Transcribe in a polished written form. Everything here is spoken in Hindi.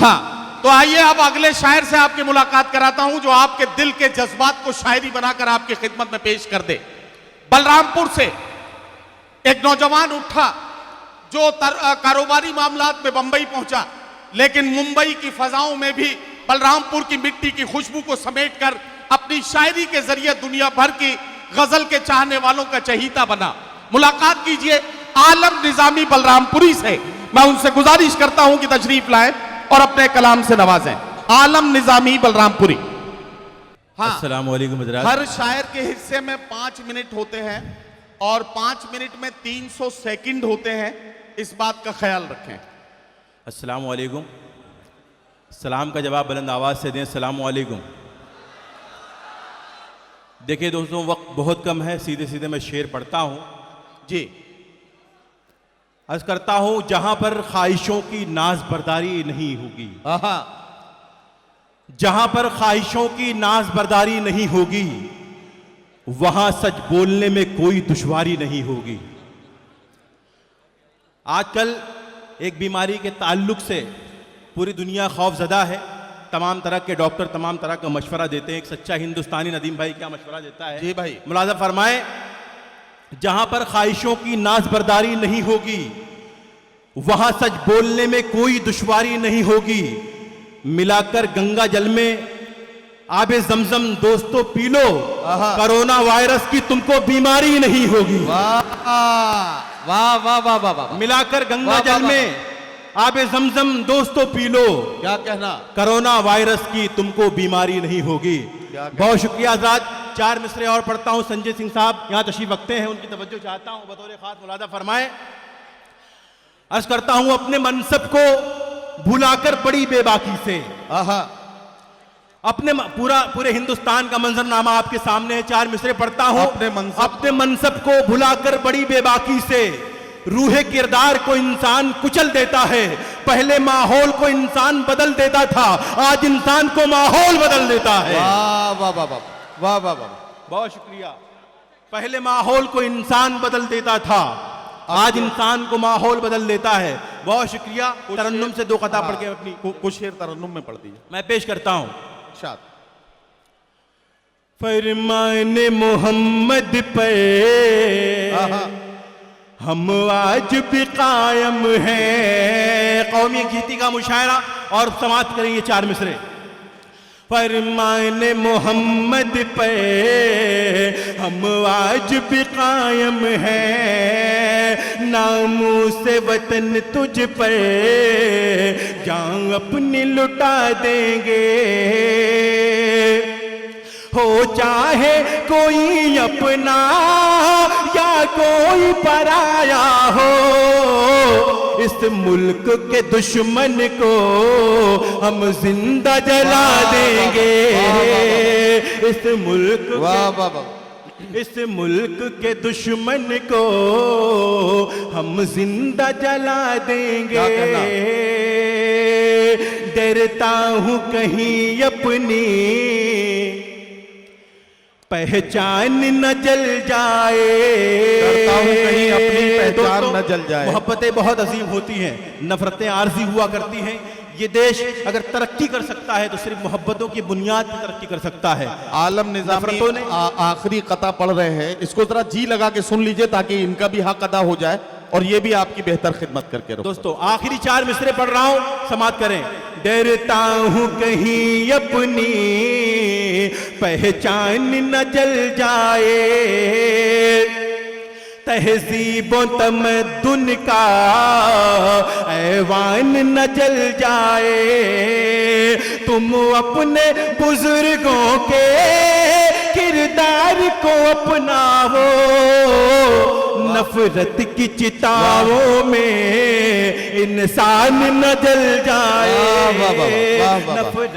हाँ, तो आइए अब अगले शायर से आपकी मुलाकात कराता हूं जो आपके दिल के जज्बात को शायरी बनाकर आपकी खिदमत में पेश कर दे। बलरामपुर से एक नौजवान उठा जो कारोबारी मामलात में बंबई पहुंचा, लेकिन मुंबई की फजाओं में भी बलरामपुर की मिट्टी की खुशबू को समेटकर अपनी शायरी के जरिए दुनिया भर की गजल के चाहने वालों का चहीता बना। मुलाकात कीजिए आलम निजामी बलरामपुरी से। मैं उनसे गुजारिश करता हूं कि तशरीफ लाएं और अपने कलाम से नवाजें। आलम निजामी बलरामपुरी। हाँ, अस्सलाम वालेकुम हज़रात। हर शायर के हिस्से में 5 मिनट होते हैं और 5 मिनट में 300 सेकंड होते हैं, इस बात का ख्याल रखें। अस्सलाम वालेकुम। सलाम का जवाब बुलंद आवाज़ से दें, अस्सलाम वालेकुम। देखिए दोस्तों, वक्त बहुत कम है, सीधे सीधे मैं शेर पढ़ता हूँ जी। अर्ज करता हूँ, जहां पर ख्वाहिशों की नाज बर्दारी नहीं होगी, जहां पर ख्वाहिशों की नाज बर्दारी नहीं होगी, वहां सच बोलने में कोई दुश्वारी नहीं होगी। आजकल एक बीमारी के ताल्लुक से पूरी दुनिया खौफजदा है। तमाम तरह के डॉक्टर तमाम तरह का मशवरा देते हैं। एक सच्चा हिंदुस्तानी नदीम भाई क्या मशवरा देता है? जी भाई। मुलाज़ा फरमाए, जहां पर ख्वाहिशों की नाज बर्दारी नहीं होगी, वहां सच बोलने में कोई दुश्वारी नहीं होगी। मिलाकर गंगा जल में आबे जमजम दोस्तों पी लो, कोरोना वायरस की तुमको बीमारी नहीं होगी। वाह वाह वाह वाह वाह वाह। मिलाकर गंगा जल में आबे जमजम दोस्तों पी लो, क्या कहना, कोरोना वायरस की तुमको बीमारी नहीं होगी। बहुत शुक्रिया आजाद। 4 मिसरे और पढ़ता हूं। संजय सिंह साहब यहाँ तशरीफ रखते हैं, उनकी तवज्जो चाहता हूं बतौर खास। मुलाजा फरमाए, अर्ज करता हूं, अपने मनसब को भुलाकर बड़ी बेबाकी से, अपने पूरे हिंदुस्तान का मंजरनामा आपके सामने है। 4 मिसरे पढ़ता हूं। अपने मनसब को भुलाकर बड़ी बेबाकी से रूहे किरदार को इंसान कुचल देता है। पहले माहौल को इंसान बदल देता था, आज इंसान को माहौल बदल देता है। वाह वाह वाह वाह वाह वाह वाह। बहुत शुक्रिया। पहले माहौल को इंसान बदल देता था, आज इंसान को माहौल बदल देता है। बहुत शुक्रिया। तरन्नुम से 2 कता पढ़ के अपनी कुछ शेर तरन्नुम में पढ़ दीजिए। मैं पेश करता हूं। शाद। फरमाने मोहम्मद पे हम आज भी कायम हैं। कौमी गीती का मुशायरा और समाप्त करेंगे 4 मिसरे। फरमाने मोहम्मद पे हम आज भी कायम हैं। नामों से वतन तुझ पर जान अपनी लुटा देंगे। हो चाहे कोई अपना या कोई पराया हो, इस मुल्क के दुश्मन को हम जिंदा जला देंगे। इस मुल्क इस मुल्क के दुश्मन को हम जिंदा जला देंगे। डरता हूँ कहीं अपनी पहचान न जल जाए। डरता हूं कहीं अपनी पहचान न जल जाए। मोहब्बतें बहुत अजीम होती हैं, नफरतें आरजी हुआ करती हैं। ये देश अगर तरक्की कर सकता है तो सिर्फ मोहब्बतों की बुनियाद पर तरक्की कर सकता है। आलम निजामी ने आखिरी कता पढ़ रहे हैं, इसको जरा जी लगा के सुन लीजिए ताकि इनका भी हक अदा हो जाए और ये भी आपकी बेहतर खिदमत करके रहो। दोस्तों, आखिरी 4 मिसरे पढ़ रहा हूं, समाप्त करें। डरता हूं कहीं अपनी पहचान न जल जाए। तहजीबों तमद्दुन का ऐवान न जल जाए। तुम अपने बुजुर्गों के किरदार को अपनाओ, नफरत की चिताओं में इंसान न जल जाए। वाह वाह वाह वाह वाह। नफरत